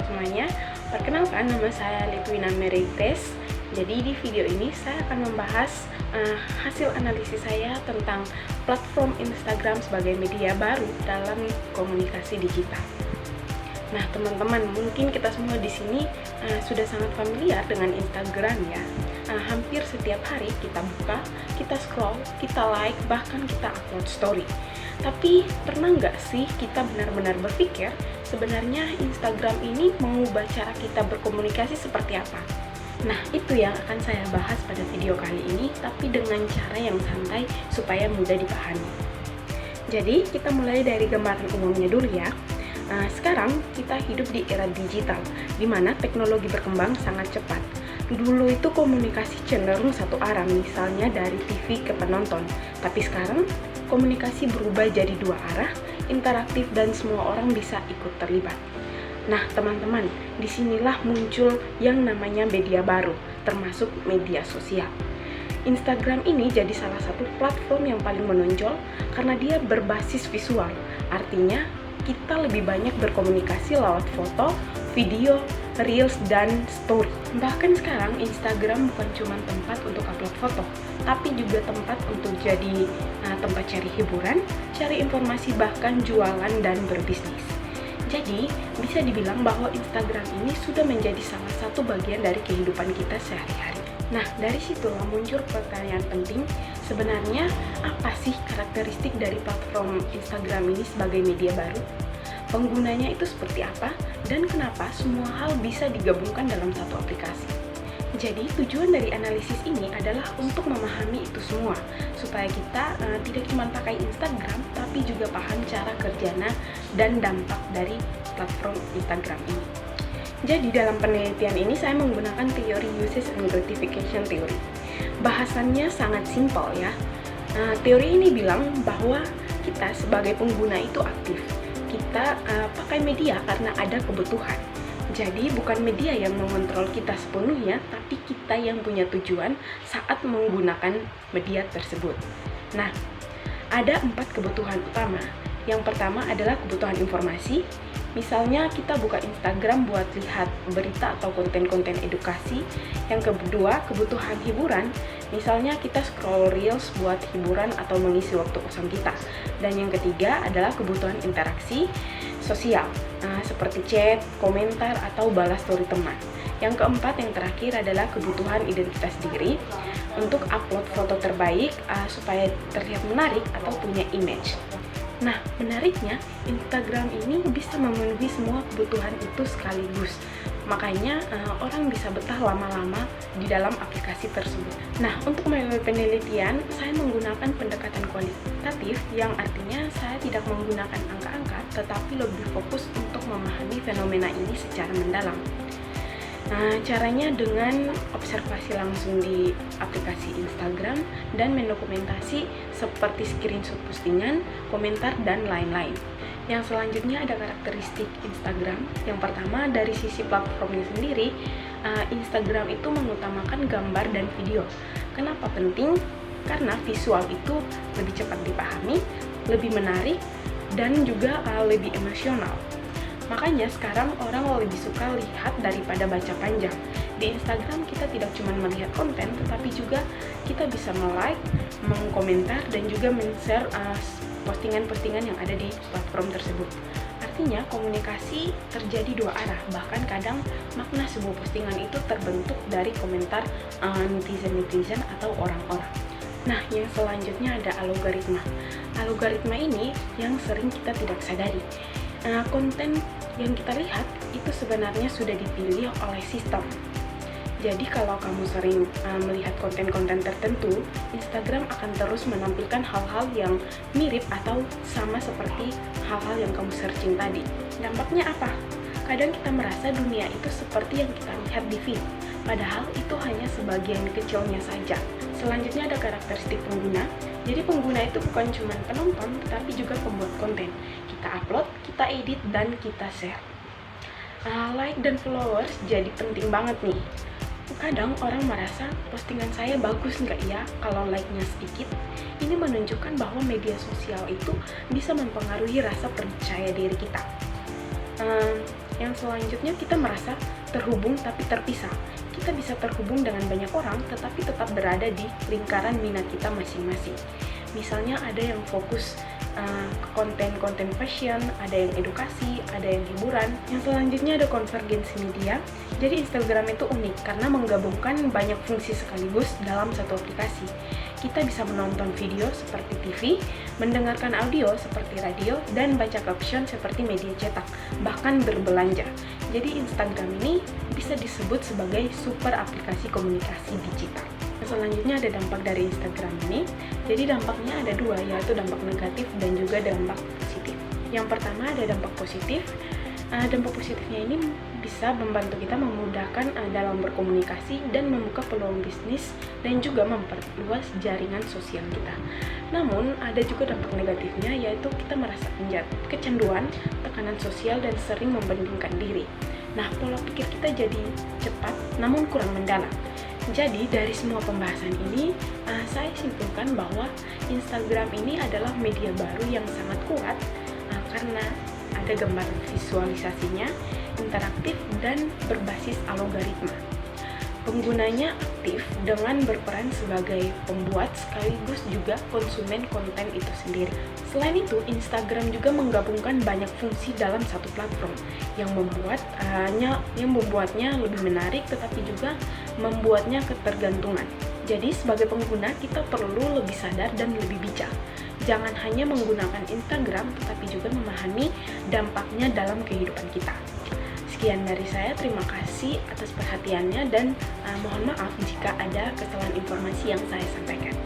semuanya, perkenalkan nama saya Litwina Merites. Jadi di video ini saya akan membahas hasil analisis saya tentang platform Instagram sebagai media baru dalam komunikasi digital. Nah teman-teman, mungkin kita semua di sini sudah sangat familiar dengan Instagram ya. Hampir setiap hari kita buka, kita scroll, kita like, bahkan kita upload story. Tapi pernah nggak sih kita benar-benar berpikir sebenarnya Instagram ini mengubah cara kita berkomunikasi seperti apa? Nah, itu yang akan saya bahas pada video kali ini, tapi dengan cara yang santai supaya mudah dipahami. Jadi, kita mulai dari gambaran umumnya dulu ya. Sekarang kita hidup di era digital, di mana teknologi berkembang sangat cepat. Dulu itu komunikasi cenderung satu arah, misalnya dari TV ke penonton. Tapi sekarang komunikasi berubah jadi dua arah, interaktif dan semua orang bisa ikut terlibat. Nah teman-teman, disinilah muncul yang namanya media baru, termasuk media sosial. Instagram ini jadi salah satu platform yang paling menonjol karena dia berbasis visual. Artinya kita lebih banyak berkomunikasi lewat foto, video, reels, dan story. Bahkan sekarang Instagram bukan cuma tempat untuk upload foto, tapi juga tempat untuk jadi tempat cari hiburan, cari informasi, bahkan jualan dan berbisnis. Jadi, bisa dibilang bahwa Instagram ini sudah menjadi salah satu bagian dari kehidupan kita sehari-hari. Nah, dari situlah muncul pertanyaan penting, sebenarnya apa sih karakteristik dari platform Instagram ini sebagai media baru? Penggunanya itu seperti apa? Dan kenapa semua hal bisa digabungkan dalam satu aplikasi? Jadi, tujuan dari analisis ini adalah untuk memahami itu semua, supaya kita tidak cuma pakai Instagram, tapi juga paham cara kerjanya dan dampak dari platform Instagram ini. Jadi, dalam penelitian ini saya menggunakan teori usage and gratification theory. Bahasannya sangat simpel ya. Teori ini bilang bahwa kita sebagai pengguna itu aktif. Kita pakai media karena ada kebutuhan. Jadi bukan media yang mengontrol kita sepenuhnya, tapi kita yang punya tujuan saat menggunakan media tersebut. Nah, ada 4 kebutuhan utama. Yang pertama adalah kebutuhan informasi. Misalnya kita buka Instagram buat lihat berita atau konten-konten edukasi. Yang kedua, kebutuhan hiburan. Misalnya kita scroll reels buat hiburan atau mengisi waktu kosong kita. Dan yang ketiga adalah kebutuhan interaksi sosial, seperti chat, komentar, atau balas story teman. Yang keempat, yang terakhir adalah kebutuhan identitas diri untuk upload foto terbaik supaya terlihat menarik atau punya image. Nah, menariknya Instagram ini bisa memenuhi semua kebutuhan itu sekaligus. Makanya orang bisa betah lama-lama di dalam aplikasi tersebut. Nah, untuk melalui penelitian, saya menggunakan pendekatan kualitatif yang artinya saya tidak menggunakan angka-angka, tetapi lebih fokus untuk memahami fenomena ini secara mendalam. Nah, caranya dengan observasi langsung di aplikasi Instagram dan mendokumentasi seperti screenshot postingan, komentar, dan lain-lain. Yang selanjutnya ada karakteristik Instagram. Yang pertama, dari sisi platformnya sendiri, Instagram itu mengutamakan gambar dan video. Kenapa penting? Karena visual itu lebih cepat dipahami, lebih menarik, dan juga lebih emosional. Makanya sekarang orang lebih suka lihat daripada baca panjang. Di Instagram kita tidak cuma melihat konten, tetapi juga kita bisa like, mengkomentar, dan juga men-share postingan-postingan yang ada di platform tersebut. Artinya komunikasi terjadi dua arah, bahkan kadang makna sebuah postingan itu terbentuk dari komentar netizen-netizen atau orang-orang. Nah, yang selanjutnya ada algoritma. Algoritma ini yang sering kita tidak sadari. Konten yang kita lihat itu sebenarnya sudah dipilih oleh sistem. Jadi kalau kamu sering melihat konten-konten tertentu, Instagram akan terus menampilkan hal-hal yang mirip atau sama seperti hal-hal yang kamu searching tadi. Dampaknya apa? Kadang kita merasa dunia itu seperti yang kita lihat di feed, padahal itu hanya sebagian kecilnya saja. Selanjutnya ada karakteristik pengguna. Jadi pengguna itu bukan cuma penonton, tetapi juga pembuat konten. Kita upload, kita edit, dan kita share. Like dan followers jadi penting banget nih. Kadang orang merasa postingan saya bagus nggak ya kalau like-nya sedikit. Ini menunjukkan bahwa media sosial itu bisa mempengaruhi rasa percaya diri kita. Yang selanjutnya, kita merasa terhubung tapi terpisah. Kita bisa terhubung dengan banyak orang, tetapi tetap berada di lingkaran minat kita masing-masing. Misalnya ada yang fokus ke konten-konten fashion, ada yang edukasi, ada yang hiburan. Yang selanjutnya ada konvergensi media. Jadi Instagram itu unik karena menggabungkan banyak fungsi sekaligus dalam satu aplikasi. Kita bisa menonton video seperti TV, mendengarkan audio seperti radio, dan baca caption seperti media cetak, bahkan berbelanja. Jadi Instagram ini bisa disebut sebagai super aplikasi komunikasi digital. Selanjutnya ada dampak dari Instagram ini. Jadi dampaknya ada dua, yaitu dampak negatif dan juga dampak positif. Yang pertama ada dampak positif. Dampak positifnya ini bisa membantu kita memudahkan dalam berkomunikasi dan membuka peluang bisnis dan juga memperluas jaringan sosial kita. Namun ada juga dampak negatifnya, yaitu kita merasa kecanduan, tekanan sosial, dan sering membandingkan diri. Nah, pola pikir kita jadi cepat namun kurang mendalam. Jadi dari semua pembahasan ini, saya simpulkan bahwa Instagram ini adalah media baru yang sangat kuat karena ada gambar visualisasinya, interaktif, dan berbasis algoritma. Penggunanya aktif dengan berperan sebagai pembuat sekaligus juga konsumen konten itu sendiri. Selain itu, Instagram juga menggabungkan banyak fungsi dalam satu platform yang membuatnya lebih menarik, tetapi juga membuatnya ketergantungan. Jadi sebagai pengguna kita perlu lebih sadar dan lebih bijak. Jangan hanya menggunakan Instagram, tetapi juga memahami dampaknya dalam kehidupan kita. Sekian dari saya, terima kasih atas perhatiannya dan mohon maaf jika ada kesalahan informasi yang saya sampaikan.